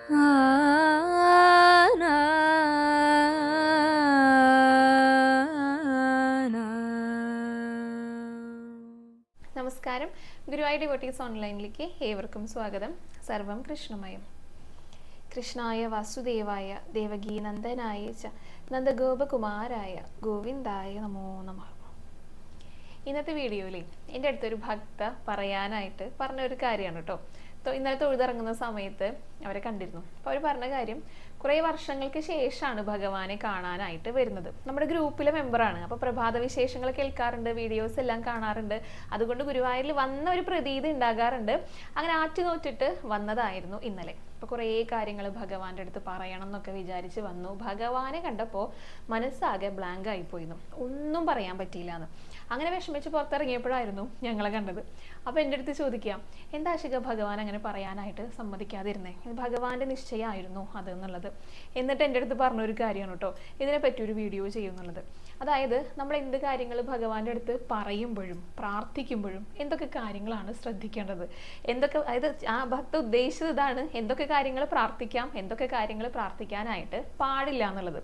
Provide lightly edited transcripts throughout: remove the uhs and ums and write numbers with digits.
നമസ്കാരം. ഗുരുവായൂർ ഡിവോട്ടീസ് ഓൺലൈനിലേക്ക് ഏവർക്കും സ്വാഗതം. സർവം കൃഷ്ണമയം. കൃഷ്ണായ വാസുദേവായ ദേവകീ നന്ദനായ ച നന്ദഗോപകുമാരായ ഗോവിന്ദായ നമോ നമഃ. ഇന്നത്തെ വീഡിയോയിൽ എൻ്റെ അടുത്തൊരു ഭക്ത പറയാനായിട്ട് പറഞ്ഞൊരു കാര്യമാണ് കേട്ടോ. ഇന്നലെ തൊഴുതിറങ്ങുന്ന സമയത്ത് അവരെ കണ്ടിരുന്നു. അപ്പോൾ അവർ പറഞ്ഞ കാര്യം, കുറേ വർഷങ്ങൾക്ക് ശേഷമാണ് ഭഗവാനെ കാണാനായിട്ട് വരുന്നത്. നമ്മുടെ ഗ്രൂപ്പിലെ മെമ്പറാണ്. അപ്പോൾ പ്രഭാത വിശേഷങ്ങൾ കേൾക്കാറുണ്ട്, വീഡിയോസ് എല്ലാം കാണാറുണ്ട്. അതുകൊണ്ട് ഗുരുവായൂരിൽ വന്ന ഒരു പ്രതീതി ഉണ്ടാകാറുണ്ട്. അങ്ങനെ ആറ്റുനോറ്റിട്ട് വന്നതായിരുന്നു ഇന്നലെ. അപ്പോൾ കുറേ കാര്യങ്ങൾ ഭഗവാന്റെ അടുത്ത് പറയണം എന്നൊക്കെ വിചാരിച്ച് വന്നു. ഭഗവാനെ കണ്ടപ്പോൾ മനസ്സാകെ ബ്ലാങ്ക് ആയിപ്പോയിരുന്നു. ഒന്നും പറയാൻ പറ്റിയില്ലാന്ന്. അങ്ങനെ വിഷമിച്ച് പുറത്തിറങ്ങിയപ്പോഴായിരുന്നു ഞങ്ങളെ കണ്ടത്. അപ്പോൾ എൻ്റെ അടുത്ത് ചോദിക്കാം, എന്താ ശിഖ ഭഗവാൻ അങ്ങനെ പറയാനായിട്ട് സമ്മതിക്കാതിരുന്നേ? ഇത് ഭഗവാന്റെ നിശ്ചയമായിരുന്നു അത് എന്നുള്ളത്. എന്നിട്ട് എൻ്റെ അടുത്ത് പറഞ്ഞൊരു കാര്യമാണ് കേട്ടോ, ഇതിനെപ്പറ്റി ഒരു വീഡിയോ ചെയ്യുന്നുള്ളത്. അതായത് നമ്മൾ എന്ത് കാര്യങ്ങൾ ഭഗവാന്റെ അടുത്ത് പറയുമ്പോഴും പ്രാർത്ഥിക്കുമ്പോഴും എന്തൊക്കെ കാര്യങ്ങളാണ് ശ്രദ്ധിക്കേണ്ടത്, എന്തൊക്കെ, അതായത് ആ ഭക്ത ഉദ്ദേശിച്ചത് ഇതാണ്, എന്തൊക്കെ കാര്യങ്ങൾ പ്രാർത്ഥിക്കാം, എന്തൊക്കെ കാര്യങ്ങൾ പ്രാർത്ഥിക്കാനായിട്ട് പാടില്ല എന്നുള്ളത്.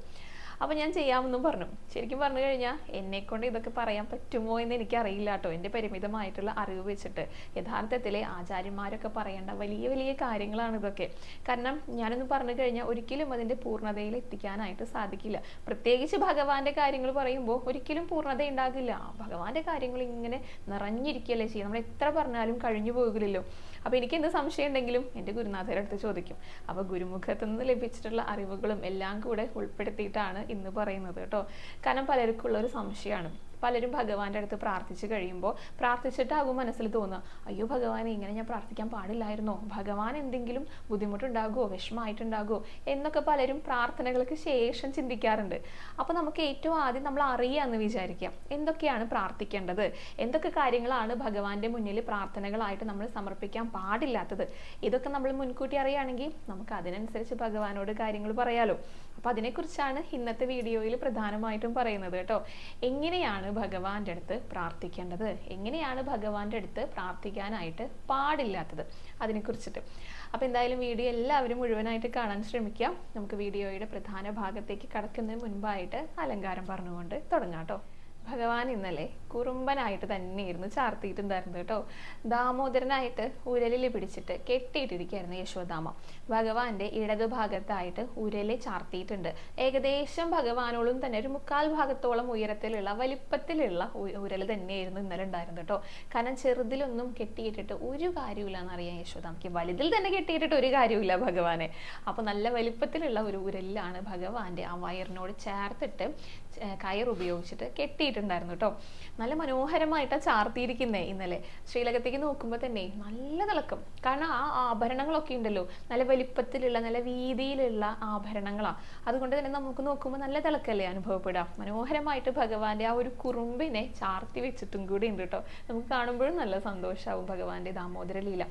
അപ്പോൾ ഞാൻ ചെയ്യാമെന്നും പറഞ്ഞു. ശരിക്കും പറഞ്ഞു കഴിഞ്ഞാൽ എന്നെക്കൊണ്ട് ഇതൊക്കെ പറയാൻ പറ്റുമോ എന്ന് എനിക്കറിയില്ല കേട്ടോ. എൻ്റെ പരിമിതമായിട്ടുള്ള അറിവ് വെച്ചിട്ട് യഥാർത്ഥത്തിലെ ആചാര്യന്മാരൊക്കെ പറയേണ്ട വലിയ വലിയ കാര്യങ്ങളാണ് ഇതൊക്കെ. കാരണം ഞാനൊന്ന് പറഞ്ഞു കഴിഞ്ഞാൽ ഒരിക്കലും അതിൻ്റെ പൂർണ്ണതയിൽ എത്തിക്കാനായിട്ട് സാധിക്കില്ല. പ്രത്യേകിച്ച് ഭഗവാന്റെ കാര്യങ്ങൾ പറയുമ്പോൾ ഒരിക്കലും പൂർണ്ണത ഉണ്ടാകില്ല. ഭഗവാന്റെ കാര്യങ്ങൾ ഇങ്ങനെ നിറഞ്ഞിരിക്കുകയല്ലേ ചെയ്യും. നമ്മൾ എത്ര പറഞ്ഞാലും കഴിഞ്ഞു പോകില്ലല്ലോ. അപ്പോൾ എനിക്ക് എന്ത് സംശയം ഉണ്ടെങ്കിലും എൻ്റെ ഗുരുനാഥരുടെ അടുത്ത് ചോദിക്കും. അപ്പോൾ ഗുരുമുഖത്തു നിന്ന് ലഭിച്ചിട്ടുള്ള അറിവുകളും എല്ലാം കൂടെ ഉൾപ്പെടുത്തിയിട്ടാണ് ഇന്ന് പറയുന്നത് കേട്ടോ. കാരണം പലർക്കും ഉള്ള ഒരു സംശയമാണ്. പലരും ഭഗവാന്റെ അടുത്ത് പ്രാർത്ഥിച്ചു കഴിയുമ്പോൾ പ്രാർത്ഥിച്ചിട്ടാകും മനസ്സിൽ തോന്നുക, അയ്യോ ഭഗവാനെ, ഇങ്ങനെ ഞാൻ പ്രാർത്ഥിക്കാൻ പാടില്ലായിരുന്നോ, ഭഗവാൻ എന്തെങ്കിലും ബുദ്ധിമുട്ടുണ്ടാകുമോ, വിഷമമായിട്ടുണ്ടാകുമോ എന്നൊക്കെ പലരും പ്രാർത്ഥനകൾക്ക് ശേഷം ചിന്തിക്കാറുണ്ട്. അപ്പോൾ നമുക്ക് ഏറ്റവും ആദ്യം നമ്മൾ അറിയാമെന്ന് വിചാരിക്കാം, എന്തൊക്കെയാണ് പ്രാർത്ഥിക്കേണ്ടത്, എന്തൊക്കെ കാര്യങ്ങളാണ് ഭഗവാന്റെ മുന്നിൽ പ്രാർത്ഥനകളായിട്ട് നമ്മൾ സമർപ്പിക്കാൻ പാടില്ലാത്തത്. ഇതൊക്കെ നമ്മൾ മുൻകൂട്ടി അറിയുകയാണെങ്കിൽ നമുക്ക് അതിനനുസരിച്ച് ഭഗവാനോട് കാര്യങ്ങൾ പറയാലോ. അപ്പോൾ അതിനെക്കുറിച്ചാണ് ഇന്നത്തെ വീഡിയോയിൽ പ്രധാനമായിട്ടും പറയുന്നത് കേട്ടോ. എങ്ങനെയാണ് ഭഗവാന്റെ അടുത്ത് പ്രാർത്ഥിക്കേണ്ടത്, എങ്ങനെയാണ് ഭഗവാന്റെ അടുത്ത് പ്രാർത്ഥിക്കാനായിട്ട് പാടില്ലാത്തത്, അതിനെക്കുറിച്ചിട്ട്. അപ്പോൾ എന്തായാലും വീഡിയോ എല്ലാവരും മുഴുവനായിട്ട് കാണാൻ ശ്രമിക്കാം. നമുക്ക് വീഡിയോയുടെ പ്രധാന ഭാഗത്തേക്ക് കടക്കുന്നതിന് മുൻപായിട്ട് അലങ്കാരം പറഞ്ഞുകൊണ്ട് തുടങ്ങാം കേട്ടോ. ഭഗവാൻ ഇന്നലെ കുറുമ്പനായിട്ട് തന്നെയായിരുന്നു ചാർത്തിയിട്ടുണ്ടായിരുന്നത് കേട്ടോ. ദാമോദരനായിട്ട് ഉരലിൽ പിടിച്ചിട്ട് കെട്ടിയിട്ടിരിക്കുകയായിരുന്നു യശോദാമ. ഭഗവാന്റെ ഇടതുഭാഗത്തായിട്ട് ഉരല് ചാർത്തിയിട്ടുണ്ട്. ഏകദേശം ഭഗവാനോളം തന്നെ ഒരു 1/4 ഭാഗത്തോളം ഉയരത്തിലുള്ള വലിപ്പത്തിലുള്ള ഉരല് തന്നെയായിരുന്നു ഇന്നലെ ഉണ്ടായിരുന്നത് കേട്ടോ. കാരണം ചെറുതിലൊന്നും കെട്ടിയിട്ടിട്ട് ഒരു കാര്യമില്ല എന്നറിയാം യശോദാമയ്ക്ക്. വലുതിൽ തന്നെ കെട്ടിയിട്ടിട്ട് ഒരു കാര്യമില്ല ഭഗവാനെ. അപ്പോൾ നല്ല വലിപ്പത്തിലുള്ള ഒരു ഉരലിലാണ് ഭഗവാന്റെ ആ വയറിനോട് ചേർത്തിട്ട് കയർ ഉപയോഗിച്ചിട്ട് കെട്ടിയിട്ടുണ്ടായിരുന്നു കേട്ടോ. നല്ല മനോഹരമായിട്ടാണ് ചാർത്തിയിരിക്കുന്നത്. ഇന്നലെ ശ്രീലകത്തേക്ക് നോക്കുമ്പോൾ തന്നെ നല്ല തിളക്കം. കാരണം ആ ആഭരണങ്ങളൊക്കെ ഉണ്ടല്ലോ, നല്ല വലിപ്പത്തിലുള്ള നല്ല വീതിയിലുള്ള ആഭരണങ്ങളാണ്. അതുകൊണ്ട് തന്നെ നമുക്ക് നോക്കുമ്പോൾ നല്ല തിളക്കല്ലേ അനുഭവപ്പെടാം. മനോഹരമായിട്ട് ഭഗവാന്റെ ആ ഒരു കുറുമ്പിനെ ചാർത്തി വെച്ചിട്ടും കൂടി ഉണ്ട് കേട്ടോ. നമുക്ക് കാണുമ്പോഴും നല്ല സന്തോഷമാവും ഭഗവാന്റെ ദാമോദര ലീല.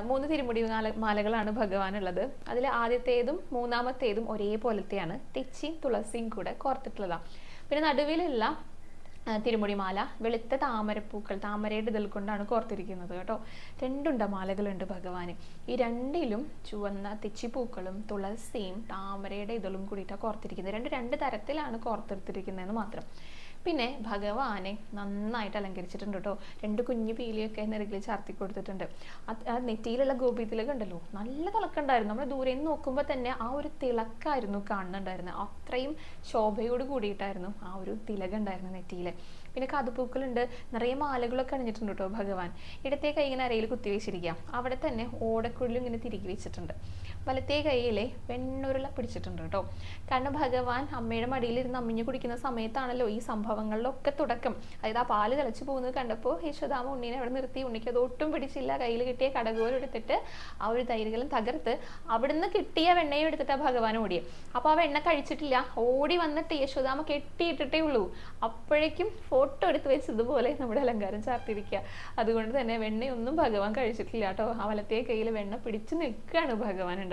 3 തിരുമുടി മാലകളാണ് ഭഗവാനുള്ളത്. അതിൽ ആദ്യത്തേതും മൂന്നാമത്തേതും ഒരേപോലത്തെയാണ്. തെച്ചിയും തുളസിയും കൂടെ കോർത്തിട്ടുള്ളതാണ്. പിന്നെ നടുവിലുള്ള തിരുമുടിമാല വെളുത്ത താമരപ്പൂക്കൾ, താമരയുടെ ഇതിൽ കൊണ്ടാണ് കോർത്തിരിക്കുന്നത് കേട്ടോ. 2 മാലകളുണ്ട് ഭഗവാന്. ഈ 2ലും ചുവന്ന തെച്ചിപ്പൂക്കളും തുളസിയും താമരയുടെ ഇതളും കൂടിയിട്ടാണ് കോർത്തിരിക്കുന്നത്. 2 തരത്തിലാണ് കോർത്തെടുത്തിരിക്കുന്നതെന്ന് മാത്രം. പിന്നെ ഭഗവാനെ നന്നായിട്ട് അലങ്കരിച്ചിട്ടുണ്ട് കേട്ടോ. 2 കുഞ്ഞു പീലിയൊക്കെ നെറുകിൽ ചാർത്തി കൊടുത്തിട്ടുണ്ട്. ആ നെറ്റിയിലുള്ള ഗോപീതിലകം ഉണ്ടല്ലോ, നല്ല തിളക്കമുണ്ടായിരുന്നു. നമ്മൾ ദൂരെ നിന്ന് നോക്കുമ്പോൾ തന്നെ ആ ഒരു തിളക്കായിരുന്നു കാണുന്നുണ്ടായിരുന്നത്. അത്രയും ശോഭയോട് കൂടിയിട്ടായിരുന്നു ആ ഒരു തിലകം ഉണ്ടായിരുന്നു നെറ്റിയിൽ. പിന്നെ കാതുപൂക്കളുണ്ട്, നിറയെ മാലകളൊക്കെ അണിഞ്ഞിട്ടുണ്ട് കേട്ടോ ഭഗവാൻ. ഇടത്തെ കൈ ഇങ്ങനെ അരയിൽ കുത്തിവെച്ചിരിക്കാം. അവിടെ തന്നെ ഓടക്കുഴലും ഇങ്ങനെ തിരികെ വെച്ചിട്ടുണ്ട്. വലത്തെ കൈയിലെ വെണ്ണുരുള പിടിച്ചിട്ടുണ്ട് കേട്ടോ. കാരണം ഭഗവാൻ അമ്മയുടെ മടിയിലിരുന്ന് അമ്മിഞ്ഞു കുടിക്കുന്ന സമയത്താണല്ലോ ഈ സംഭവങ്ങളിലൊക്കെ തുടക്കം. അതായത് ആ പാല് തിളച്ചു പോകുന്നത് കണ്ടപ്പോൾ യശോദാമ ഉണ്ണീനെ അവിടെ നിർത്തി. ഉണ്ണിക്ക് അത് ഒട്ടും പിടിച്ചില്ല. കയ്യിൽ കിട്ടിയ കടകോലും എടുത്തിട്ട് ആ ഒരു തൈരുകളും തകർത്ത് അവിടുന്ന് കിട്ടിയ വെണ്ണയും എടുത്തിട്ട് ഭഗവാൻ ഓടിയത്. അപ്പോൾ ആ വെണ്ണ കഴിച്ചിട്ടില്ല. ഓടി വന്നിട്ട് യശോദാമ കെട്ടിയിട്ടിട്ടേ ഉള്ളൂ. അപ്പോഴേക്കും ഫോട്ടോ എടുത്ത് വെച്ചതുപോലെ നമ്മുടെ അലങ്കാരം ചാർത്തിരിക്കുക. അതുകൊണ്ട് തന്നെ വെണ്ണയൊന്നും ഭഗവാൻ കഴിച്ചിട്ടില്ല കേട്ടോ. ആ വലത്തെ കയ്യിൽ വെണ്ണ പിടിച്ചു നിൽക്കുകയാണ് ഭഗവാൻ ഉണ്ടായിരുന്നത്.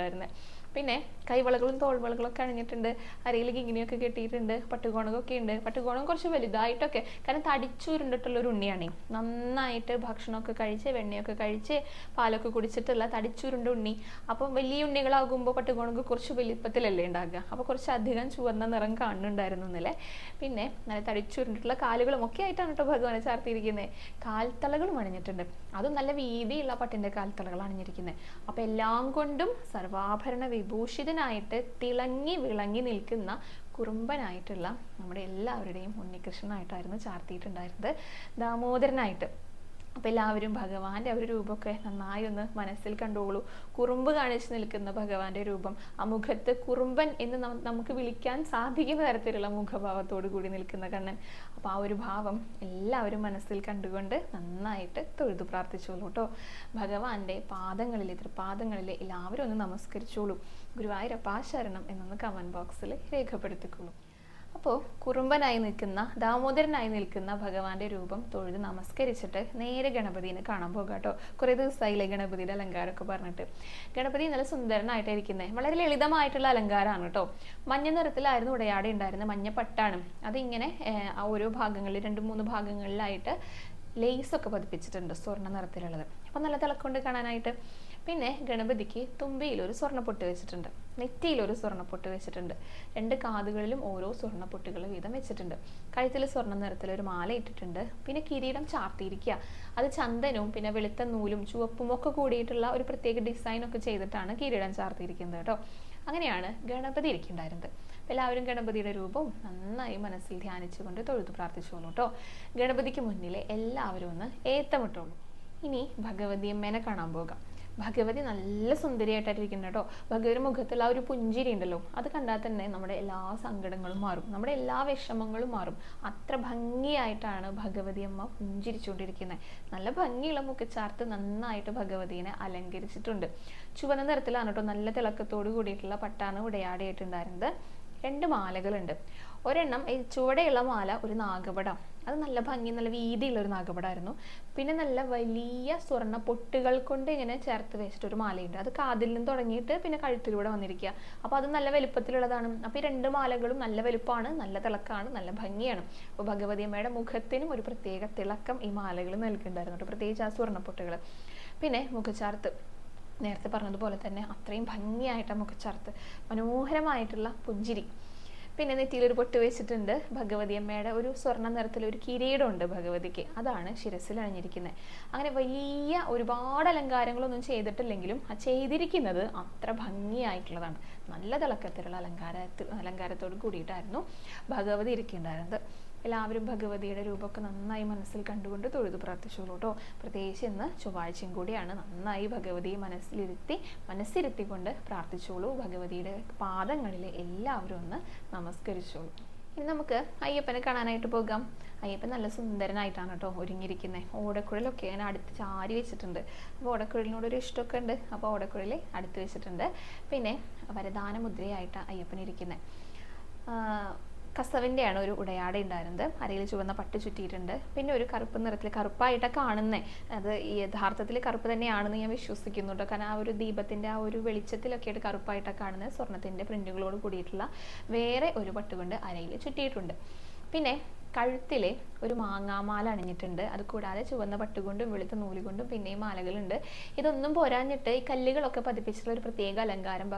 പിന്നെ കൈവളകളും തോൾവളകളൊക്കെ അണിഞ്ഞിട്ടുണ്ട്, അരയിലേക്ക് ഇങ്ങനെയൊക്കെ കെട്ടിയിട്ടുണ്ട്, പട്ടുകോണകമൊക്കെ ഉണ്ട്. പട്ടുകോണം കുറച്ച് വലുതായിട്ടൊക്കെ, കാരണം തടിച്ചുരുണ്ടിട്ടുള്ള ഒരു ഉണ്ണിയാണ്. നന്നായിട്ട് ഭക്ഷണമൊക്കെ കഴിച്ച് വെണ്ണയൊക്കെ കഴിച്ച് പാലൊക്കെ കുടിച്ചിട്ടുള്ള തടിച്ചുരുണ്ട ഉണ്ണി. അപ്പം വലിയ ഉണ്ണികളാകുമ്പോൾ പട്ടുകോണൊക്കെ കുറച്ച് വലിപ്പത്തിലല്ലേ ഉണ്ടാകുക, അപ്പോൾ കുറച്ച് അധികം ചുവന്ന നിറം കാണുന്നുണ്ടായിരുന്നു എന്നല്ലേ. പിന്നെ നല്ല തടിച്ചുരുണ്ടിട്ടുള്ള കാലുകളും ഒക്കെ ആയിട്ടാണ് കേട്ടോ ഭഗവാനെ ചാർത്തിയിരിക്കുന്നത്. കാൽത്തളകളും അണിഞ്ഞിട്ടുണ്ട്, അതും നല്ല വീതിയുള്ള പട്ടിൻ്റെ കാൽത്തളകൾ അണിഞ്ഞിരിക്കുന്നത്. അപ്പം എല്ലാം കൊണ്ടും സർവാഭരണ വിഭൂഷിതനായിട്ട് തിളങ്ങി വിളങ്ങി നിൽക്കുന്ന കുറുമ്പനായിട്ടുള്ള നമ്മുടെ എല്ലാവരുടെയും ഉണ്ണികൃഷ്ണനായിട്ടായിരുന്നു ചാർത്തിയിട്ടുണ്ടായിരുന്നത്, ദാമോദരനായിട്ട്. അപ്പോൾ എല്ലാവരും ഭഗവാന്റെ ഒരു രൂപമൊക്കെ നന്നായി ഒന്ന് മനസ്സിൽ കണ്ടോളൂ. കുറുമ്പ് കാണിച്ച് നിൽക്കുന്ന ഭഗവാന്റെ രൂപം, ആ മുഖത്ത് കുറുമ്പൻ എന്ന് നമുക്ക് വിളിക്കാൻ സാധിക്കുന്ന തരത്തിലുള്ള മുഖഭാവത്തോടു കൂടി നിൽക്കുന്ന കണ്ണൻ. അപ്പോൾ ആ ഒരു ഭാവം എല്ലാവരും മനസ്സിൽ കണ്ടുകൊണ്ട് നന്നായിട്ട് തൊഴുതു പ്രാർത്ഥിച്ചോളൂ കേട്ടോ. ഭഗവാന്റെ പാദങ്ങളിൽ, തൃപ്പാദങ്ങളിൽ എല്ലാവരും ഒന്ന് നമസ്കരിച്ചോളൂ. ഗുരുവായൂരപ്പാ ശരണം എന്നൊന്ന് കമൻറ്റ് ബോക്സിൽ രേഖപ്പെടുത്തിക്കോളൂ. അപ്പോൾ കുറുമ്പനായി നിൽക്കുന്ന, ദാമോദരനായി നിൽക്കുന്ന ഭഗവാന്റെ രൂപം തൊഴുത് നമസ്കരിച്ചിട്ട് നേരെ ഗണപതിനെ കാണാൻ പോകാം കേട്ടോ. കുറേ ദിവസമായില്ലേ ഗണപതിയുടെ അലങ്കാരമൊക്കെ പറഞ്ഞിട്ട്. ഗണപതി നല്ല സുന്ദരനായിട്ടാണ് ഇരിക്കുന്നത്, വളരെ ലളിതമായിട്ടുള്ള അലങ്കാരമാണ് കേട്ടോ. മഞ്ഞ നിറത്തിലായിരുന്നു ഉടയാട ഉണ്ടായിരുന്നത്, മഞ്ഞ പട്ടാണ്. അതിങ്ങനെ ഓരോ ഭാഗങ്ങളിൽ 2-3 ഭാഗങ്ങളിലായിട്ട് ലേസൊക്കെ പതിപ്പിച്ചിട്ടുണ്ട്, സ്വർണ്ണ നിറത്തിലുള്ളത്. അപ്പം നല്ല തിളക്കൊണ്ട് കാണാനായിട്ട്. പിന്നെ ഗണപതിക്ക് തുമ്പിയിലൊരു സ്വർണ്ണപ്പൊട്ട് വെച്ചിട്ടുണ്ട്, നെറ്റിയിലൊരു സ്വർണ്ണപ്പൊട്ട് വെച്ചിട്ടുണ്ട്, 2 കാതുകളിലും ഓരോ സ്വർണ്ണപ്പൊട്ടുകൾ വീതം വെച്ചിട്ടുണ്ട്. കഴുത്തിൽ സ്വർണ്ണ നിറത്തിലൊരു മാല ഇട്ടിട്ടുണ്ട്. പിന്നെ കിരീടം ചാർത്തിയിരിക്കുക, അത് ചന്ദനവും പിന്നെ വെളുത്ത നൂലും ചുവപ്പും ഒക്കെ കൂടിയിട്ടുള്ള ഒരു പ്രത്യേക ഡിസൈനൊക്കെ ചെയ്തിട്ടാണ് കിരീടം ചാർത്തിയിരിക്കുന്നത് കേട്ടോ. അങ്ങനെയാണ് ഗണപതി ഇരിക്കുന്നുണ്ടായിരുന്നത്. എല്ലാവരും ഗണപതിയുടെ രൂപവും നന്നായി മനസ്സിൽ ധ്യാനിച്ചുകൊണ്ട് തൊഴുതു പ്രാർത്ഥിച്ചോളൂ കേട്ടോ. ഗണപതിക്ക് മുന്നിലെ എല്ലാവരും ഒന്ന് ഏത്തമിട്ടോളൂ. ഇനി ഭഗവതിയമ്മേനെ കാണാൻ പോകാം. ഭഗവതി നല്ല സുന്ദരിയായിട്ടായിരിക്കുന്നത് കേട്ടോ. ഭഗവതിയുടെ മുഖത്തുള്ള ആ ഒരു പുഞ്ചിരി ഉണ്ടല്ലോ, അത് കണ്ടാൽ തന്നെ നമ്മുടെ എല്ലാ സങ്കടങ്ങളും മാറും, നമ്മുടെ എല്ലാ വിഷമങ്ങളും മാറും. അത്ര ഭംഗിയായിട്ടാണ് ഭഗവതി അമ്മ പുഞ്ചിരിച്ചുകൊണ്ടിരിക്കുന്നത്. നല്ല ഭംഗിയുള്ള മുഖച്ചാർത്ത് നന്നായിട്ട് ഭഗവതിനെ അലങ്കരിച്ചിട്ടുണ്ട്. ചുവന്ന നിറത്തിലാണ് കേട്ടോ, നല്ല തിളക്കത്തോട് കൂടിയിട്ടുള്ള പട്ടാണ് ഉടയാടയായിട്ടുണ്ടായിരുന്നത്. 2 മാലകളുണ്ട്. ഒരെണ്ണം ഈ ചുവടെയുള്ള മാല ഒരു നാഗപടം, അത് നല്ല ഭംഗി, നല്ല വീതിയുള്ള ഒരു നാഗപടമായിരുന്നു. പിന്നെ നല്ല വലിയ സ്വർണ്ണ പൊട്ടുകൾ കൊണ്ട് ഇങ്ങനെ ചേർത്ത് വെച്ചിട്ടൊരു മാലയുണ്ട്, അത് കാതിൽ നിന്ന് തുടങ്ങിയിട്ട് പിന്നെ കഴുത്തിലൂടെ വന്നിരിക്കുക. അപ്പോൾ അത് നല്ല വലുപ്പത്തിലുള്ളതാണ്. അപ്പോൾ ഈ 2 മാലകളും നല്ല വലുപ്പമാണ്, നല്ല തിളക്കമാണ്, നല്ല ഭംഗിയാണ്. അപ്പോൾ ഭഗവതി അമ്മയുടെ മുഖത്തിനും ഒരു പ്രത്യേക തിളക്കം ഈ മാലകൾ നൽകുന്നുണ്ടായിരുന്നു കേട്ടോ, പ്രത്യേകിച്ച് ആ സ്വർണ്ണപ്പൊട്ടുകൾ. പിന്നെ മുഖച്ചാർത്ത് നേരത്തെ പറഞ്ഞതുപോലെ തന്നെ അത്രയും ഭംഗിയായിട്ട് മുഖച്ചാർത്ത്, മനോഹരമായിട്ടുള്ള പുഞ്ചിരി. പിന്നെ നെറ്റിയിലൊരു പൊട്ട് വെച്ചിട്ടുണ്ട്. ഭഗവതി അമ്മയുടെ ഒരു സ്വർണ്ണ നിറത്തിലൊരു കിരീടമുണ്ട് ഭഗവതിക്ക്, അതാണ് ശിരസിൽ അണിഞ്ഞിരിക്കുന്നത്. അങ്ങനെ വലിയ ഒരുപാട് അലങ്കാരങ്ങളൊന്നും ചെയ്തിട്ടില്ലെങ്കിലും ആ ചെയ്തിരിക്കുന്നത് അത്ര ഭംഗിയായിട്ടുള്ളതാണ്. നല്ല തിളക്കത്തിലുള്ള അലങ്കാരത്തോട് കൂടിയിട്ടായിരുന്നു ഭഗവതി ഇരിക്കുന്നുണ്ടായിരുന്നത്. എല്ലാവരും ഭഗവതിയുടെ രൂപമൊക്കെ നന്നായി മനസ്സിൽ കണ്ടുകൊണ്ട് തൊഴുതു പ്രാർത്ഥിച്ചോളൂ കേട്ടോ. പ്രത്യേകിച്ച് ഇന്ന് ചൊവ്വാഴ്ചയും കൂടിയാണ്. നന്നായി ഭഗവതിയെ മനസ്സിരുത്തിക്കൊണ്ട് പ്രാർത്ഥിച്ചോളൂ. ഭഗവതിയുടെ പാദങ്ങളിൽ എല്ലാവരും ഒന്ന് നമസ്കരിച്ചോളൂ. ഇനി നമുക്ക് അയ്യപ്പനെ കാണാനായിട്ട് പോകാം. അയ്യപ്പൻ നല്ല സുന്ദരനായിട്ടാണ് കേട്ടോ ഒരുങ്ങിയിരിക്കുന്നത്. ഓടക്കുഴലൊക്കെ ഞാൻ അടുത്ത് ചാരി വെച്ചിട്ടുണ്ട്. അപ്പോൾ ഓടക്കുഴലിനോടൊരു ഇഷ്ടമൊക്കെ ഉണ്ട്, അപ്പോൾ ഓടക്കുഴൽ അടുത്ത് വെച്ചിട്ടുണ്ട്. പിന്നെ വരദാന മുദ്രയായിട്ടാണ് അയ്യപ്പൻ ഇരിക്കുന്നത്. കസവിൻ്റെയാണ് ഒരു ഉടയാട ഉണ്ടായിരുന്നത്, അരയിൽ ചുവന്ന പട്ട് ചുറ്റിയിട്ടുണ്ട്. പിന്നെ ഒരു കറുപ്പ് നിറത്തിൽ, കറുപ്പായിട്ടാണ് കാണുന്നത്, അത് യഥാർത്ഥത്തിൽ കറുപ്പ് തന്നെയാണെന്ന് ഞാൻ വിശ്വസിക്കുന്നുണ്ട്. കാരണം ആ ഒരു ദീപത്തിൻ്റെ ആ ഒരു വെളിച്ചത്തിലൊക്കെ ആയിട്ട് കറുപ്പായിട്ടാണ് കാണുന്നത്. സ്വർണ്ണത്തിൻ്റെ പ്രിന്റുകളോട് കൂടിയിട്ടുള്ള വേറെ ഒരു പട്ടുകൊണ്ട് അരയിൽ ചുറ്റിയിട്ടുണ്ട്. പിന്നെ കഴുത്തിൽ ഒരു മാങ്ങാമാല അണിഞ്ഞിട്ടുണ്ട്. അത് കൂടാതെ ചുവന്ന പട്ടുകൊണ്ടും വെളുത്ത നൂലുകൊണ്ടും പിന്നെയും മാലകളുണ്ട്. ഇതൊന്നും പോരാഞ്ഞിട്ട് ഈ കല്ലുകളൊക്കെ പതിപ്പിച്ചിട്ടുള്ള ഒരു പ്രത്യേക അലങ്കാരം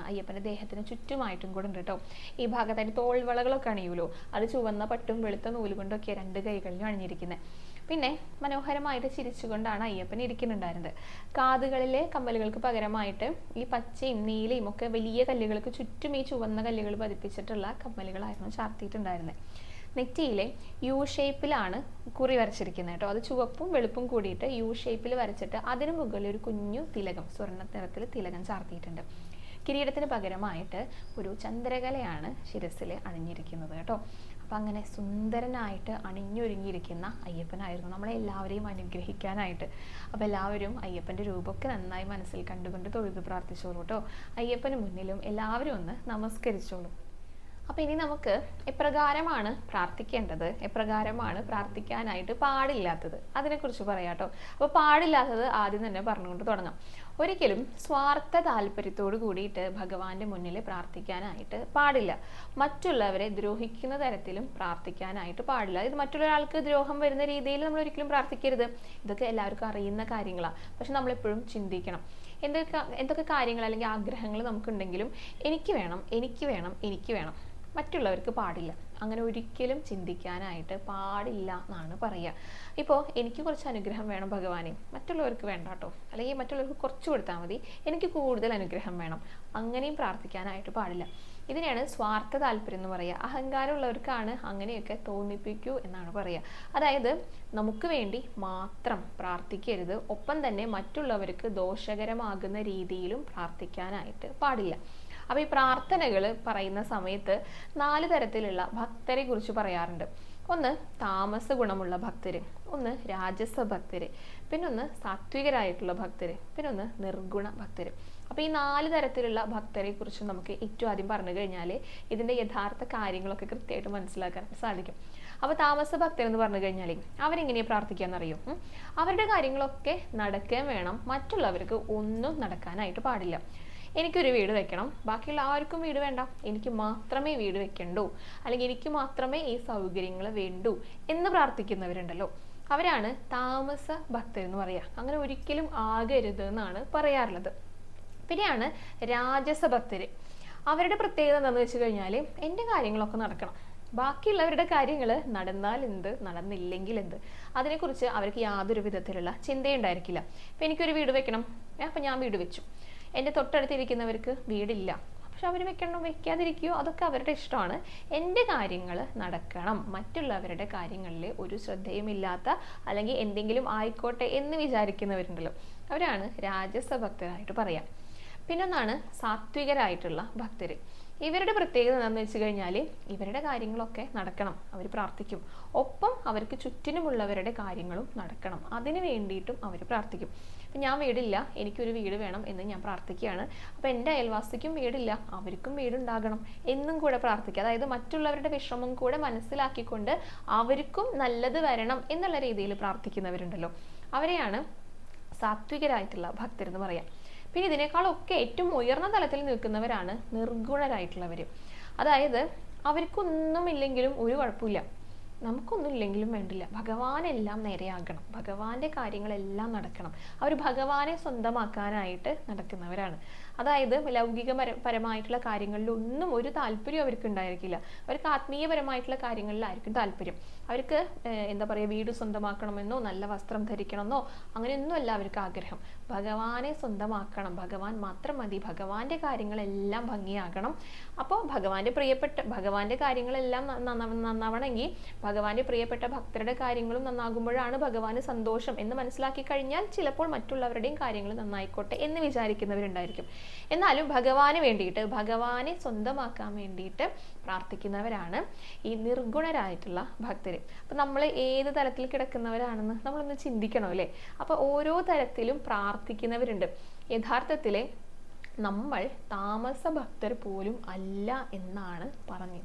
അയ്യപ്പൻ്റെ ദേഹത്തിന് ചുറ്റുമായിട്ടും കൂടെ ഉണ്ട് കേട്ടോ. ഈ ഭാഗത്തായിട്ട് തോൾവളകളൊക്കെ അണിയൂലോ, അത് ചുവന്ന പട്ടും വെളുത്ത നൂലുകൊണ്ടൊക്കെ 2 കൈകളിലും അണിഞ്ഞിരിക്കുന്നത്. പിന്നെ മനോഹരമായിട്ട് ചിരിച്ചുകൊണ്ടാണ് അയ്യപ്പൻ ഇരിക്കുന്നുണ്ടായിരുന്നത്. കാതുകളിലെ കമ്മലുകൾക്ക് പകരമായിട്ട് ഈ പച്ചയും നീലയും ഒക്കെ വലിയ കല്ലുകൾക്ക് ചുറ്റും ഈ ചുവന്ന കല്ലുകൾ പതിപ്പിച്ചിട്ടുള്ള കമ്മലുകളായിരുന്നു ചാർത്തിയിട്ടുണ്ടായിരുന്നത്. നെറ്റിയിലെ യു ഷേപ്പിലാണ് കുറി വരച്ചിരിക്കുന്നത് കേട്ടോ. അത് ചുവപ്പും വെളുപ്പും കൂടിയിട്ട് യു ഷേപ്പിൽ വരച്ചിട്ട് അതിന് മുകളിൽ ഒരു കുഞ്ഞു തിലകം, സ്വർണ്ണ നിറത്തിൽ തിലകം ചാർത്തിയിട്ടുണ്ട്. കിരീടത്തിന് പകരമായിട്ട് ഒരു ചന്ദ്രകലയാണ് ശിരസിൽ അണിഞ്ഞിരിക്കുന്നത് കേട്ടോ. അപ്പം അങ്ങനെ സുന്ദരനായിട്ട് അണിഞ്ഞൊരുങ്ങിയിരിക്കുന്ന അയ്യപ്പനായിരുന്നു നമ്മളെ എല്ലാവരെയും അനുഗ്രഹിക്കാനായിട്ട്. അപ്പം എല്ലാവരും അയ്യപ്പൻ്റെ രൂപമൊക്കെ നന്നായി മനസ്സിൽ കണ്ടുകൊണ്ട് തൊഴുതു പ്രാർത്ഥിച്ചോളൂ കേട്ടോ. അയ്യപ്പന് മുന്നിലും എല്ലാവരും ഒന്ന് നമസ്കരിച്ചോളൂ. അപ്പോൾ ഇനി നമുക്ക് എപ്രകാരമാണ് പ്രാർത്ഥിക്കേണ്ടത്, എപ്രകാരമാണ് പ്രാർത്ഥിക്കാനായിട്ട് പാടില്ലാത്തത്, അതിനെക്കുറിച്ച് പറയാം കേട്ടോ. അപ്പോൾ പാടില്ലാത്തത് ആദ്യം തന്നെ പറഞ്ഞുകൊണ്ട് തുടങ്ങാം. ഒരിക്കലും സ്വാർത്ഥ താല്പര്യത്തോട് കൂടിയിട്ട് ഭഗവാന്റെ മുന്നിൽ പ്രാർത്ഥിക്കാനായിട്ട് പാടില്ല. മറ്റുള്ളവരെ ദ്രോഹിക്കുന്ന തരത്തിലും പ്രാർത്ഥിക്കാനായിട്ട് പാടില്ല. ഇത് മറ്റൊരാൾക്ക് ദ്രോഹം വരുന്ന രീതിയിൽ നമ്മൾ ഒരിക്കലും പ്രാർത്ഥിക്കരുത്. ഇതൊക്കെ എല്ലാവർക്കും അറിയുന്ന കാര്യങ്ങളാണ്. പക്ഷെ നമ്മളെപ്പോഴും ചിന്തിക്കണം, എന്തൊക്കെ കാര്യങ്ങൾ അല്ലെങ്കിൽ ആഗ്രഹങ്ങൾ നമുക്കുണ്ടെങ്കിലും എനിക്ക് വേണം, എനിക്ക് വേണം, എനിക്ക് വേണം, മറ്റുള്ളവർക്ക് പാടില്ല. അങ്ങനെ ഒരിക്കലും ചിന്തിക്കാനായിട്ട് പാടില്ല എന്നാണ് പറയുക. ഇപ്പോൾ എനിക്ക് കുറച്ച് അനുഗ്രഹം വേണം ഭഗവാനെ, മറ്റുള്ളവർക്ക് വേണ്ട കേട്ടോ, അല്ലെങ്കിൽ മറ്റുള്ളവർക്ക് കുറച്ച് കൊടുത്താൽ മതി, എനിക്ക് കൂടുതൽ അനുഗ്രഹം വേണം, അങ്ങനെയും പ്രാർത്ഥിക്കാനായിട്ട് പാടില്ല. ഇതിനെയാണ് സ്വാർത്ഥ താല്പര്യം എന്ന് പറയുക. അഹങ്കാരമുള്ളവർക്കാണ് അങ്ങനെയൊക്കെ തോന്നിപ്പിക്കൂ എന്നാണ് പറയുക. അതായത് നമുക്ക് വേണ്ടി മാത്രം പ്രാർത്ഥിക്കരുത്, ഒപ്പം തന്നെ മറ്റുള്ളവർക്ക് ദോഷകരമാകുന്ന രീതിയിലും പ്രാർത്ഥിക്കാനായിട്ട് പാടില്ല. അപ്പോൾ ഈ പ്രാർത്ഥനകൾ പറയുന്ന സമയത്ത് 4 തരത്തിലുള്ള ഭക്തരെ കുറിച്ച് പറയാറുണ്ട്. ഒന്ന് താമസ ഗുണമുള്ള ഭക്തര്, ഒന്ന് രാജസ ഭക്തര്, പിന്നൊന്ന് സാത്വികരായിട്ടുള്ള ഭക്തര്, പിന്നൊന്ന് നിർഗുണ ഭക്തര്. അപ്പോൾ ഈ 4 തരത്തിലുള്ള ഭക്തരെ കുറിച്ച് നമുക്ക് ഏറ്റവും ആദ്യം പറഞ്ഞു കഴിഞ്ഞാൽ ഇതിൻ്റെ യഥാർത്ഥ കാര്യങ്ങളൊക്കെ കൃത്യമായിട്ട് മനസ്സിലാക്കാൻ സാധിക്കും. അപ്പോൾ താമസ ഭക്തർ എന്ന് പറഞ്ഞു കഴിഞ്ഞാൽ അവരെങ്ങനെയാണ് പ്രാർത്ഥിക്കാന്നറിയോ? അവരുടെ കാര്യങ്ങളൊക്കെ നടക്കാൻ വേണം, മറ്റുള്ളവർക്ക് ഒന്നും നടക്കാനായിട്ട് പാടില്ല. എനിക്കൊരു വീട് വെക്കണം, ബാക്കിയുള്ള ആർക്കും വീട് വേണ്ട, എനിക്ക് മാത്രമേ വീട് വെക്കണ്ടൂ, അല്ലെങ്കിൽ എനിക്ക് മാത്രമേ ഈ സൗകര്യങ്ങൾ വേണ്ടൂ എന്ന് പ്രാർത്ഥിക്കുന്നവരുണ്ടല്ലോ, അവരാണ് താമസ ഭക്തർ എന്ന് പറയുക. അങ്ങനെ ഒരിക്കലും ആകരുത് എന്നാണ് പറയാറുള്ളത്. പിന്നെയാണ് രാജസ ഭക്തര്. അവരുടെ പ്രത്യേകത എന്താണെന്ന് വെച്ച് കഴിഞ്ഞാൽ എൻ്റെ കാര്യങ്ങളൊക്കെ നടക്കണം, ബാക്കിയുള്ളവരുടെ കാര്യങ്ങൾ നടന്നാൽ എന്ത്, നടന്നില്ലെങ്കിൽ എന്ത്, അതിനെക്കുറിച്ച് അവർക്ക് യാതൊരു വിധത്തിലുള്ള ചിന്തയുണ്ടായിരിക്കില്ല. ഇപ്പം എനിക്കൊരു വീട് വെക്കണം, അപ്പം ഞാൻ വീട് വെച്ചു, എൻ്റെ തൊട്ടടുത്തിരിക്കുന്നവർക്ക് വീടില്ല, പക്ഷെ അവർ വെക്കണം വെക്കാതിരിക്കുകയോ അതൊക്കെ അവരുടെ ഇഷ്ടമാണ്. എൻ്റെ കാര്യങ്ങൾ നടക്കണം, മറ്റുള്ളവരുടെ കാര്യങ്ങളിൽ ഒരു ശ്രദ്ധയുമില്ലാത്ത അല്ലെങ്കിൽ എന്തെങ്കിലും ആയിക്കോട്ടെ എന്ന് വിചാരിക്കുന്നവരുണ്ടല്ലോ, അവരാണ് രാജസ ഭക്തരായിട്ട് പറയാം. പിന്നൊന്നാണ് സാത്വികരായിട്ടുള്ള ഭക്തർ. ഇവരുടെ പ്രത്യേകത എന്താണെന്ന് വെച്ച് കഴിഞ്ഞാൽ ഇവരുടെ കാര്യങ്ങളൊക്കെ നടക്കണം, അവർ പ്രാർത്ഥിക്കും, ഒപ്പം അവർക്ക് ചുറ്റിനുമുള്ളവരുടെ കാര്യങ്ങളും നടക്കണം, അതിന് വേണ്ടിയിട്ടും അവർ പ്രാർത്ഥിക്കും. അപ്പം ഞാൻ വീടില്ല, എനിക്കൊരു വീട് വേണം എന്ന് ഞാൻ പ്രാർത്ഥിക്കുകയാണ്, അപ്പോൾ എൻ്റെ അയൽവാസിക്കും വീടില്ല, അവർക്കും വീടുണ്ടാകണം എന്നും കൂടെ പ്രാർത്ഥിക്കുക. അതായത് മറ്റുള്ളവരുടെ വിഷമം കൂടെ മനസ്സിലാക്കിക്കൊണ്ട് അവർക്കും നല്ലത് വരണം എന്നുള്ള രീതിയിൽ പ്രാർത്ഥിക്കുന്നവരുണ്ടല്ലോ, അവരെയാണ് സാത്വികരായിട്ടുള്ള ഭക്തരെന്ന് പറയാം. പിന്നെ ഇതിനേക്കാളൊക്കെ ഏറ്റവും ഉയർന്ന തലത്തിൽ നിൽക്കുന്നവരാണ് നിർഗുണരായിട്ടുള്ളവർ. അതായത് അവർക്കൊന്നുമില്ലെങ്കിലും ഒരു കുഴപ്പമില്ല, നമുക്കൊന്നും ഇല്ലെങ്കിലും വേണ്ടില്ല, ഭഗവാനെല്ലാം നേരെയാകണം, ഭഗവാന്റെ കാര്യങ്ങളെല്ലാം നടക്കണം, അവർ ഭഗവാനെ സ്വന്തമാക്കാനായിട്ട് നടക്കുന്നവരാണ്. അതായത് ലൗകികപരമായിട്ടുള്ള കാര്യങ്ങളിലൊന്നും ഒരു താല്പര്യം അവർക്ക് ഉണ്ടായിരിക്കില്ല, അവർക്ക് ആത്മീയപരമായിട്ടുള്ള കാര്യങ്ങളിലായിരിക്കും താല്പര്യം. അവർക്ക് എന്താ പറയുക, വീട് സ്വന്തമാക്കണമെന്നോ നല്ല വസ്ത്രം ധരിക്കണമെന്നോ അങ്ങനെയൊന്നുമല്ല അവർക്ക് ആഗ്രഹം, ഭഗവാനെ സ്വന്തമാക്കണം, ഭഗവാൻ മാത്രം മതി, ഭഗവാന്റെ കാര്യങ്ങളെല്ലാം ഭംഗിയാകണം. അപ്പോൾ ഭഗവാന്റെ കാര്യങ്ങളെല്ലാം നന്നാവണമെങ്കിൽ ഭഗവാന്റെ പ്രിയപ്പെട്ട ഭക്തരുടെ കാര്യങ്ങളും നന്നാകുമ്പോഴാണ് ഭഗവാന് സന്തോഷം എന്ന് മനസ്സിലാക്കി കഴിഞ്ഞാൽ ചിലപ്പോൾ മറ്റുള്ളവരുടെയും കാര്യങ്ങൾ നന്നായിക്കോട്ടെ എന്ന് വിചാരിക്കുന്നവരുണ്ടായിരിക്കും. എന്നാലും ഭഗവാന് വേണ്ടിയിട്ട്, ഭഗവാനെ സ്വന്തമാക്കാൻ വേണ്ടിയിട്ട് പ്രാർത്ഥിക്കുന്നവരാണ് ഈ നിർഗുണരായിട്ടുള്ള ഭക്തര്. അപ്പൊ നമ്മൾ ഏത് തലത്തിൽ കിടക്കുന്നവരാണെന്ന് നമ്മളൊന്ന് ചിന്തിക്കണം അല്ലേ. അപ്പൊ ഓരോ തരത്തിലും പ്രാർത്ഥിക്കുന്നവരുണ്ട്. യഥാർത്ഥത്തിലെ നമ്മൾ താമസ ഭക്തർ പോലും അല്ല എന്നാണ്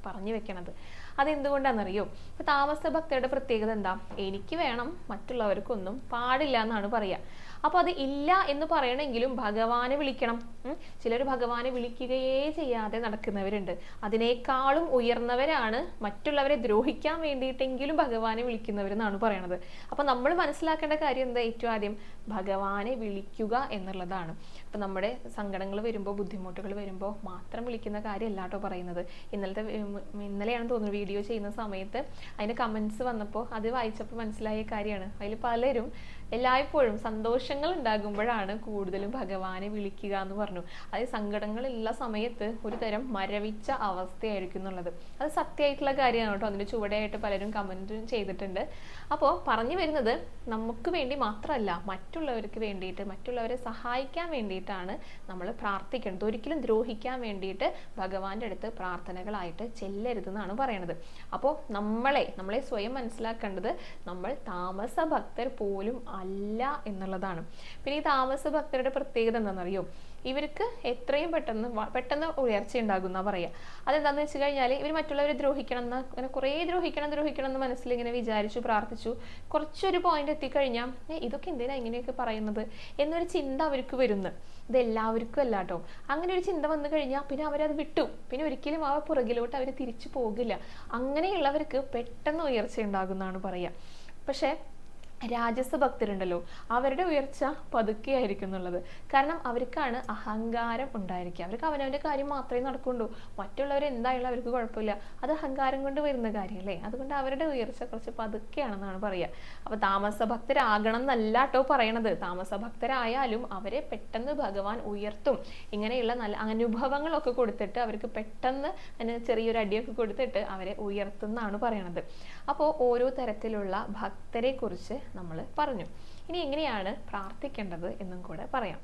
പറഞ്ഞു വെക്കണത്. അതെന്തുകൊണ്ടാണെന്നറിയോ? ഇപ്പൊ താമസ ഭക്തരുടെ പ്രത്യേകത എന്താ? എനിക്ക് വേണം, മറ്റുള്ളവർക്കൊന്നും പാടില്ല എന്നാണ് പറയുക. അപ്പൊ അത് ഇല്ല എന്ന് പറയണമെങ്കിലും ഭഗവാനെ വിളിക്കണം. ചിലർ ഭഗവാനെ വിളിക്കുകയേ ചെയ്യാതെ നടക്കുന്നവരുണ്ട്. അതിനേക്കാളും ഉയർന്നവരാണ് മറ്റുള്ളവരെ ദ്രോഹിക്കാൻ വേണ്ടിയിട്ടെങ്കിലും ഭഗവാനെ വിളിക്കുന്നവരെന്നാണ് പറയണത്. അപ്പൊ നമ്മൾ മനസ്സിലാക്കേണ്ട കാര്യം എന്താ? ഏറ്റവും ആദ്യം ഭഗവാനെ വിളിക്കുക എന്നുള്ളതാണ്. അപ്പൊ നമ്മുടെ സങ്കടങ്ങൾ വരുമ്പോൾ, ബുദ്ധിമുട്ടുകൾ വരുമ്പോൾ മാത്രം വിളിക്കുന്ന കാര്യമല്ല കേട്ടോ പറയുന്നത്. ഇന്നലെയാണ് തോന്നുന്നു വീഡിയോ ചെയ്യുന്ന സമയത്ത് അതിന് കമന്റ്സ് വന്നപ്പോൾ അത് വായിച്ചപ്പോൾ മനസ്സിലായ കാര്യമാണ്. അതിൽ പലരും എല്ലായ്പ്പോഴും സന്തോഷങ്ങൾ ഉണ്ടാകുമ്പോഴാണ് കൂടുതലും ഭഗവാനെ വിളിക്കുക എന്ന് പറഞ്ഞു. അത് സങ്കടങ്ങളുള്ള സമയത്ത് ഒരു തരം മരവിച്ച അവസ്ഥയായിരിക്കും എന്നുള്ളത് അത് സത്യമായിട്ടുള്ള കാര്യമാണ് കേട്ടോ. അതിൻ്റെ ചുവടെയായിട്ട് പലരും കമന്റ് ചെയ്തിട്ടുണ്ട്. അപ്പോൾ പറഞ്ഞു വരുന്നത്, നമുക്ക് വേണ്ടി മാത്രമല്ല, മറ്റുള്ളവർക്ക് വേണ്ടിയിട്ട്, മറ്റുള്ളവരെ സഹായിക്കാൻ വേണ്ടിയിട്ടാണ് നമ്മൾ പ്രാർത്ഥിക്കേണ്ടത്. ഒരിക്കലും ദ്രോഹിക്കാൻ വേണ്ടിയിട്ട് ഭഗവാന്റെ അടുത്ത് പ്രാർത്ഥനകളായിട്ട് ചെല്ലരുതെന്നാണ് പറയണത്. അപ്പോൾ നമ്മളെ സ്വയം മനസ്സിലാക്കേണ്ടത്, നമ്മൾ താമസ ഭക്തർ പോലും അല്ല എന്നുള്ളതാണ്. പിന്നെ ഈ താമസ ഭക്തരുടെ പ്രത്യേകത എന്താണെന്നറിയോ? ഇവർക്ക് എത്രയും പെട്ടെന്ന് ഉയർച്ച ഉണ്ടാകുന്ന പറയാ. അതെന്താന്ന് വെച്ച് കഴിഞ്ഞാൽ ഇവർ മറ്റുള്ളവരെ ദ്രോഹിക്കണം എന്ന് അങ്ങനെ കുറേ ദ്രോഹിക്കണം എന്ന് മനസ്സിൽ ഇങ്ങനെ വിചാരിച്ചു പ്രാർത്ഥിച്ചു. കുറച്ചൊരു പോയിന്റ് എത്തിക്കഴിഞ്ഞാൽ ഇതൊക്കെ എന്തിനാ ഇങ്ങനെയൊക്കെ പറയുന്നത് എന്നൊരു ചിന്ത അവർക്ക് വരുന്നു. ഇത് എല്ലാവർക്കും അല്ല കേട്ടോ. അങ്ങനെ ഒരു ചിന്ത വന്നു കഴിഞ്ഞാൽ പിന്നെ അവരത് വിട്ടു. പിന്നെ ഒരിക്കലും ആ പുറകിലോട്ട് അവർ തിരിച്ചു പോകില്ല. അങ്ങനെയുള്ളവർക്ക് പെട്ടെന്ന് ഉയർച്ച ഉണ്ടാകുന്നതാണ് പറയാ. പക്ഷെ രാജസ ഭക്തരുണ്ടല്ലോ, അവരുടെ ഉയർച്ച പതുക്കെയായിരിക്കും എന്നുള്ളത്. കാരണം അവർക്കാണ് അഹങ്കാരം ഉണ്ടായിരിക്കുക. അവർക്ക് അവനവന്റെ കാര്യം മാത്രമേ നടക്കുള്ളൂ. മറ്റുള്ളവർ എന്തായാലും അവർക്ക് കുഴപ്പമില്ല. അത് അഹങ്കാരം കൊണ്ട് വരുന്ന കാര്യമല്ലേ. അതുകൊണ്ട് അവരുടെ ഉയർച്ച കുറച്ച് പതുക്കെയാണെന്നാണ് പറയുക. അപ്പൊ താമസ ഭക്തരാകണം എന്നല്ല കേട്ടോ പറയണത്. താമസ ഭക്തരായാലും അവരെ പെട്ടെന്ന് ഭഗവാൻ ഉയർത്തും. ഇങ്ങനെയുള്ള നല്ല അനുഭവങ്ങളൊക്കെ കൊടുത്തിട്ട് അവർക്ക് പെട്ടെന്ന് ചെറിയൊരു അടിയൊക്കെ കൊടുത്തിട്ട് അവരെ ഉയർത്തുന്നാണ് പറയണത്. അപ്പോൾ ഓരോ തരത്തിലുള്ള ഭക്തരെ കുറിച്ച് നമ്മൾ പറഞ്ഞു. ഇനി എങ്ങനെയാണ് പ്രാർത്ഥിക്കേണ്ടത് എന്നും കൂടെ പറയാം.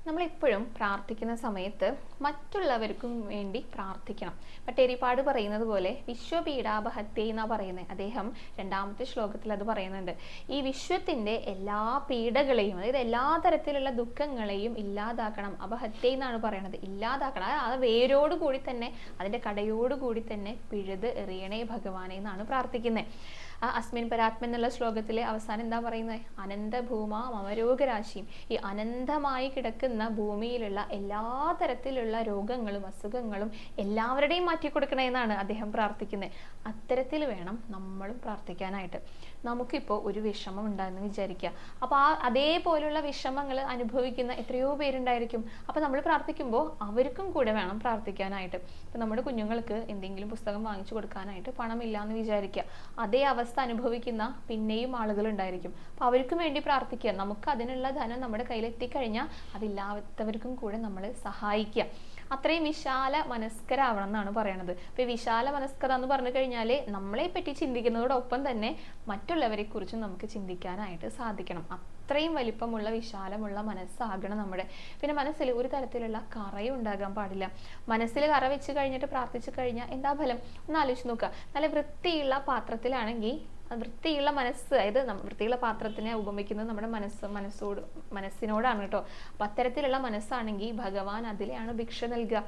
നമ്മളെപ്പോഴും പ്രാർത്ഥിക്കുന്ന സമയത്ത് മറ്റുള്ളവർക്കും വേണ്ടി പ്രാർത്ഥിക്കണം. പട്ടേരിപ്പാട് പറയുന്നത് പോലെ വിശ്വപീഡാപഹത്യ എന്നാ പറയുന്നത്. അദ്ദേഹം 2ാമത്തെ ശ്ലോകത്തിൽ അത് പറയുന്നുണ്ട്. ഈ വിശ്വത്തിന്റെ എല്ലാ പീഡകളെയും, അതായത് എല്ലാ തരത്തിലുള്ള ദുഃഖങ്ങളെയും ഇല്ലാതാക്കണം. അപഹത്യ എന്നാണ് പറയണത്. ഇല്ലാതാക്കണം, അത് വേരോടുകൂടി തന്നെ, അതിന്റെ കടയോടുകൂടി തന്നെ പിഴുത് എറിയണേ ഭഗവാനെ എന്നാണ് പ്രാർത്ഥിക്കുന്നത്. അസ്മിൻ പരാത്മൻ എന്നുള്ള ശ്ലോകത്തിലെ അവസാനം എന്താ പറയുന്നത്? അനന്തഭൂമാ മമരോഗരാശിയും. ഈ അനന്തമായി കിടക്കുന്ന ഭൂമിയിലുള്ള എല്ലാ തരത്തിലുള്ള രോഗങ്ങളും അസുഖങ്ങളും എല്ലാവരുടെയും മാറ്റി കൊടുക്കണേ എന്നാണ് അദ്ദേഹം പ്രാർത്ഥിക്കുന്നത്. അത്തരത്തിൽ വേണം നമ്മളും പ്രാർത്ഥിക്കാനായിട്ട്. നമുക്കിപ്പോൾ ഒരു വിഷമം ഉണ്ടായെന്ന് വിചാരിക്കുക. അപ്പോൾ അതേപോലുള്ള വിഷമങ്ങൾ അനുഭവിക്കുന്ന എത്രയോ പേരുണ്ടായിരിക്കും. അപ്പോൾ നമ്മൾ പ്രാർത്ഥിക്കുമ്പോൾ അവർക്കും കൂടെ വേണം പ്രാർത്ഥിക്കാനായിട്ട്. ഇപ്പം നമ്മുടെ കുഞ്ഞുങ്ങൾക്ക് എന്തെങ്കിലും പുസ്തകം വാങ്ങിച്ചു കൊടുക്കാനായിട്ട് പണമില്ല എന്ന് വിചാരിക്കുക. അതേ അവസ്ഥ അനുഭവിക്കുന്ന പിന്നെയും ആളുകൾ ഉണ്ടായിരിക്കും. അപ്പൊ അവർക്കും വേണ്ടി പ്രാർത്ഥിക്കുക. നമുക്ക് അതിനുള്ള ധനം നമ്മുടെ കയ്യിൽ എത്തിക്കഴിഞ്ഞാൽ അതില്ലാത്തവർക്കും കൂടെ നമ്മൾ സഹായിക്കുക. അത്രയും വിശാല മനസ്കരാവണം എന്നാണ് പറയണത്. അപ്പൊ വിശാല മനസ്കത എന്ന് പറഞ്ഞു കഴിഞ്ഞാൽ നമ്മളെ പറ്റി ചിന്തിക്കുന്നതോടൊപ്പം തന്നെ മറ്റുള്ളവരെ കുറിച്ചും നമുക്ക് ചിന്തിക്കാനായിട്ട് സാധിക്കണം. അത്രയും വലിപ്പമുള്ള വിശാലമുള്ള മനസ്സാകണം നമ്മുടെ. പിന്നെ മനസ്സിൽ ഒരു തരത്തിലുള്ള കറയും ഉണ്ടാകാൻ പാടില്ല. മനസ്സിൽ കറ വെച്ച് കഴിഞ്ഞിട്ട് പ്രാർത്ഥിച്ചു കഴിഞ്ഞാൽ എന്താ ഫലം? ഒന്ന് ആലോചിച്ച് നോക്കുക. നല്ല വൃത്തിയുള്ള പാത്രത്തിലാണെങ്കിൽ വൃത്തിയുള്ള മനസ്സ്, അതായത് വൃത്തിയുള്ള പാത്രത്തിനെ ഉപമിക്കുന്നത് നമ്മുടെ മനസ്സിനോടാണ് കേട്ടോ. അപ്പൊ അത്തരത്തിലുള്ള മനസ്സാണെങ്കിൽ ഭഗവാൻ അതിലെയാണ് ഭിക്ഷ നൽകുക.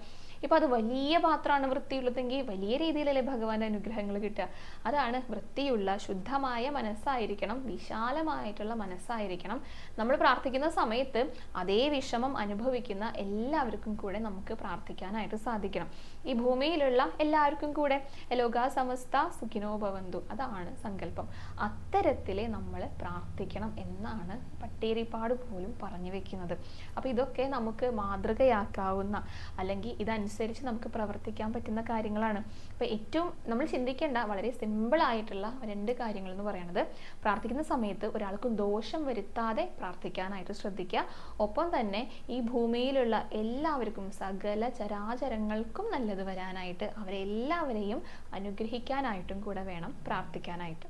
ഇപ്പൊ അത് വലിയ പാത്രമാണ് വൃത്തിയുള്ളതെങ്കിൽ വലിയ രീതിയിലല്ലേ ഭഗവാന്റെ അനുഗ്രഹങ്ങൾ കിട്ടുക. അതാണ് വൃത്തിയുള്ള ശുദ്ധമായ മനസ്സായിരിക്കണം, വിശാലമായിട്ടുള്ള മനസ്സായിരിക്കണം. നമ്മൾ പ്രാർത്ഥിക്കുന്ന സമയത്ത് അതേ വിഷമം അനുഭവിക്കുന്ന എല്ലാവർക്കും കൂടെ നമുക്ക് പ്രാർത്ഥിക്കാനായിട്ട് സാധിക്കണം. ഈ ഭൂമിയിലുള്ള എല്ലാവർക്കും കൂടെ ലോകാ സമസ്ത സുഖിനോ ഭവന്തു, അതാണ് സങ്കല്പം. അത്തരത്തിലെ നമ്മൾ പ്രാർത്ഥിക്കണം എന്നാണ് പട്ടേരിപ്പാട് പോലും പറഞ്ഞു വെക്കുന്നത്. അപ്പൊ ഇതൊക്കെ നമുക്ക് മാതൃകയാക്കാവുന്ന, അല്ലെങ്കിൽ ഇതനുസരിച്ച് നമുക്ക് പ്രവർത്തിക്കാൻ പറ്റുന്ന കാര്യങ്ങളാണ്. അപ്പൊ ഏറ്റവും നമ്മൾ ചിന്തിക്കേണ്ട വളരെ സിമ്പിൾ ആയിട്ടുള്ള 2 കാര്യങ്ങൾ എന്ന് പറയുന്നത്, പ്രാർത്ഥിക്കുന്ന സമയത്ത് ഒരാൾക്കും ദോഷം വരുത്താതെ പ്രാർത്ഥിക്കാനായിട്ട് ശ്രദ്ധിക്കുക. ഒപ്പം തന്നെ ഈ ഭൂമിയിലുള്ള എല്ലാവർക്കും, സകല ചരാചരങ്ങൾക്കും നല്ലത് വരാനായിട്ട്, അവരെല്ലാവരെയും അനുഗ്രഹിക്കാനായിട്ടും കൂടെ വേണം പ്രാർത്ഥിക്കാനായിട്ട്.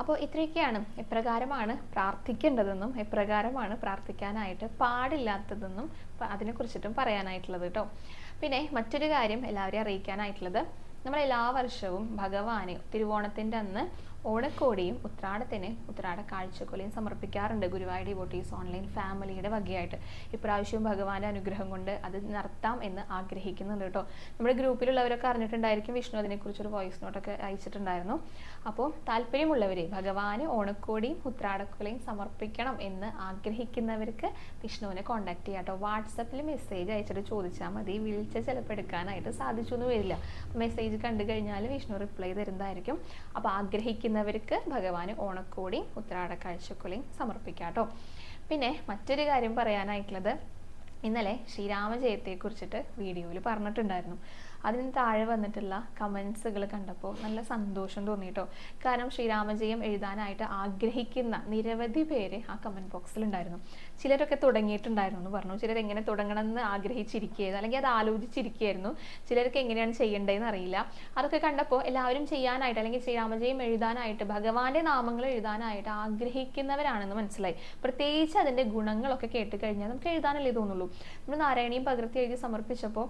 അപ്പോൾ ഇത്രയൊക്കെയാണ് എപ്രകാരമാണ് പ്രാർത്ഥിക്കേണ്ടതെന്നും എപ്രകാരമാണ് പ്രാർത്ഥിക്കാനായിട്ട് പാടില്ലാത്തതെന്നും അതിനെക്കുറിച്ചിട്ടും പറയാനായിട്ടുള്ളത് കേട്ടോ. പിന്നെ മറ്റൊരു കാര്യം എല്ലാവരെയും അറിയിക്കാനായിട്ടുള്ളത്, നമ്മൾ എല്ലാ വർഷവും ഭഗവാന് തിരുവോണത്തിൻ്റെ അന്ന് ഓണക്കോടിയും ഉത്രാടത്തിന് ഉത്രാട കാഴ്ചക്കൊലയും സമർപ്പിക്കാറുണ്ട് ഗുരുവായൂർ ഡിവോട്ടീസ് ഓൺലൈൻ ഫാമിലിയുടെ വകയായിട്ട്. ഇപ്രാവശ്യവും ഭഗവാന്റെ അനുഗ്രഹം കൊണ്ട് അത് നടത്താം എന്ന് ആഗ്രഹിക്കുന്നുണ്ട് കേട്ടോ. നമ്മുടെ ഗ്രൂപ്പിലുള്ളവരൊക്കെ അറിഞ്ഞിട്ടുണ്ടായിരിക്കും, വിഷ്ണു അതിനെക്കുറിച്ചൊരു വോയിസ് നോട്ടൊക്കെ അയച്ചിട്ടുണ്ടായിരുന്നു. അപ്പോൾ താല്പര്യമുള്ളവർ ഭഗവാന് ഓണക്കോടിയും ഉത്രാടക്കൊലയും സമർപ്പിക്കണം എന്ന് ആഗ്രഹിക്കുന്നവർക്ക് വിഷ്ണുവിനെ കോൺടാക്ട് ചെയ്യാം കേട്ടോ. വാട്സപ്പിൽ മെസ്സേജ് അയച്ചിട്ട് ചോദിച്ചാൽ മതി. വിളിച്ച് ചിലപ്പോൾ എടുക്കാനായിട്ട് സാധിച്ചു എന്ന് വരില്ല. മെസ്സേജ് കണ്ടു കഴിഞ്ഞാൽ വിഷ്ണു റിപ്ലൈ തരുന്നതായിരിക്കും. അപ്പോൾ ആഗ്രഹിക്കുന്നവർക്ക് ഭഗവാന് ഓണക്കോടിയും ഉത്രാട കാഴ്ചക്കൊലയും സമർപ്പിക്കാം കേട്ടോ. പിന്നെ മറ്റൊരു കാര്യം പറയാനായിട്ടുള്ളത്, ഇന്നലെ ശ്രീരാമജയത്തെക്കുറിച്ചിട്ട് വീഡിയോയിൽ പറഞ്ഞിട്ടുണ്ടായിരുന്നു. അതിന് താഴെ വന്നിട്ടുള്ള കമൻസുകൾ കണ്ടപ്പോൾ നല്ല സന്തോഷം തോന്നി കേട്ടോ. കാരണം ശ്രീരാമജയം എഴുതാനായിട്ട് ആഗ്രഹിക്കുന്ന നിരവധി പേര് ആ കമൻറ്റ് ബോക്സിൽ ഉണ്ടായിരുന്നു. ചിലരൊക്കെ തുടങ്ങിയിട്ടുണ്ടായിരുന്നു എന്ന് പറഞ്ഞു. ചിലർ എങ്ങനെ തുടങ്ങണമെന്ന് ആഗ്രഹിച്ചിരിക്കുകയായിരുന്നു, അല്ലെങ്കിൽ അത് ആലോചിച്ചിരിക്കുകയായിരുന്നു. ചിലർക്ക് എങ്ങനെയാണ് ചെയ്യേണ്ടതെന്ന് അറിയില്ല. അതൊക്കെ കണ്ടപ്പോൾ എല്ലാവരും ചെയ്യാനായിട്ട്, അല്ലെങ്കിൽ ശ്രീരാമജയം എഴുതാനായിട്ട്, ഭഗവാന്റെ നാമങ്ങൾ എഴുതാനായിട്ട് ആഗ്രഹിക്കുന്നവരാണെന്ന് മനസ്സിലായി. പ്രത്യേകിച്ച് അതിൻ്റെ ഗുണങ്ങളൊക്കെ കേട്ട് കഴിഞ്ഞാൽ നമുക്ക് എഴുതാനല്ലേ തോന്നുള്ളൂ. നമ്മൾ നാരായണീയം പകർത്തി എഴുതി സമർപ്പിച്ചപ്പോൾ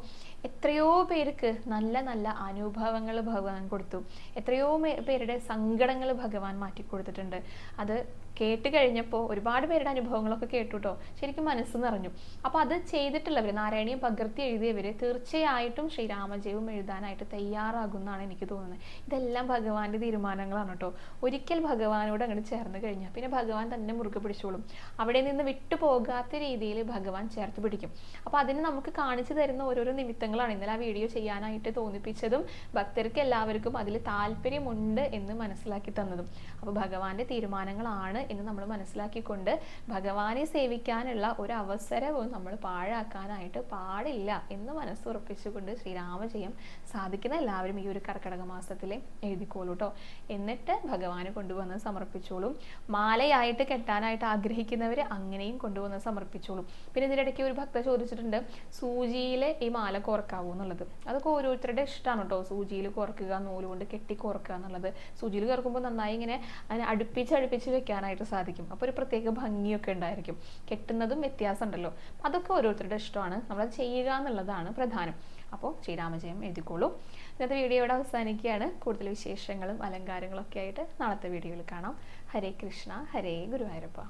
എത്രയോ പേർക്ക് നല്ല നല്ല അനുഭവങ്ങൾ ഭഗവാൻ കൊടുത്തു. എത്രയോ പേരുടെ സങ്കടങ്ങൾ ഭഗവാൻ മാറ്റിക്കൊടുത്തിട്ടുണ്ട്. അത് കേട്ട് കഴിഞ്ഞപ്പോൾ ഒരുപാട് പേരുടെ അനുഭവങ്ങളൊക്കെ കേട്ടുട്ടോ, ശരിക്കും മനസ്സ് നിറഞ്ഞു. അപ്പോൾ അത് ചെയ്തിട്ടുള്ളവർ, നാരായണീയം പകർത്തി എഴുതിയവർ തീർച്ചയായിട്ടും ശ്രീരാമജയവും എഴുതാനായിട്ട് തയ്യാറാകുമെന്നാണ് എനിക്ക് തോന്നുന്നത്. ഇതെല്ലാം ഭഗവാന്റെ തീരുമാനങ്ങളാണ് കേട്ടോ. ഒരിക്കൽ ഭഗവാനോട് അങ്ങോട്ട് ചേർന്ന് കഴിഞ്ഞാൽ പിന്നെ ഭഗവാൻ തന്നെ മുറുകെ പിടിച്ചോളും. അവിടെ നിന്ന് വിട്ടു പോകാത്ത രീതിയിൽ ഭഗവാൻ ചേർത്ത് പിടിക്കും. അപ്പോൾ അതിന് നമുക്ക് കാണിച്ചു തരുന്ന ഓരോരോ നിമിത്തങ്ങളാണ് ഇന്നലെ ആ വീഡിയോ ചെയ്യാനായിട്ട് തോന്നിപ്പിച്ചതും ഭക്തർക്ക് എല്ലാവർക്കും അതിൽ താല്പര്യമുണ്ട് എന്ന് മനസ്സിലാക്കി തന്നതും. അപ്പോൾ ഭഗവാന്റെ തീരുമാനങ്ങളാണ് എന്ന് നമ്മൾ മനസ്സിലാക്കിക്കൊണ്ട് ഭഗവാനെ സേവിക്കാനുള്ള ഒരു അവസരവും നമ്മൾ പാഴാക്കാനായിട്ട് പാടില്ല എന്ന് മനസ്സുറപ്പിച്ചുകൊണ്ട് ശ്രീരാമജയം സാധിക്കുന്ന എല്ലാവരും ഈ ഒരു കർക്കിടക മാസത്തിൽ എഴുതിക്കോളൂ കേട്ടോ. എന്നിട്ട് ഭഗവാന് കൊണ്ടുവന്ന് സമർപ്പിച്ചോളും. മാലയായിട്ട് കെട്ടാനായിട്ട് ആഗ്രഹിക്കുന്നവർ അങ്ങനെയും കൊണ്ടുവന്ന് സമർപ്പിച്ചോളും. പിന്നെ ഇതിനിടയ്ക്ക് ഒരു ഭക്ത ചോദിച്ചിട്ടുണ്ട്, സൂചിയിൽ ഈ മാല കോർക്കാവൂ എന്നുള്ളത്. അതൊക്കെ ഓരോരുത്തരുടെ ഇഷ്ടമാണ് കേട്ടോ. സൂചിയിൽ കോർക്കുക, നൂലുകൊണ്ട് കെട്ടി കോർക്കുക എന്നുള്ളത്. സൂചിയിൽ കോർക്കുമ്പോൾ നന്നായി ഇങ്ങനെ അതിനെ അടുപ്പിച്ച് വെക്കാനായിട്ട് സാധിക്കും. അപ്പോൾ ഒരു പ്രത്യേക ഭംഗിയൊക്കെ ഉണ്ടായിരിക്കും. കെട്ടുന്നതും വ്യത്യാസം ഉണ്ടല്ലോ. അതൊക്കെ ഓരോരുത്തരുടെ ഇഷ്ടമാണ്. നമ്മളത് ചെയ്യുക എന്നുള്ളതാണ് പ്രധാനം. അപ്പോൾ ശ്രീരാമജയം എഴുതിക്കോളൂ. ഇന്നത്തെ വീഡിയോ ഇവിടെ അവസാനിക്കുകയാണ്. കൂടുതൽ വിശേഷങ്ങളും അലങ്കാരങ്ങളൊക്കെ ആയിട്ട് നാളത്തെ വീഡിയോയിൽ കാണാം. ഹരേ കൃഷ്ണ, ഹരേ ഗുരുവായൂരപ്പ.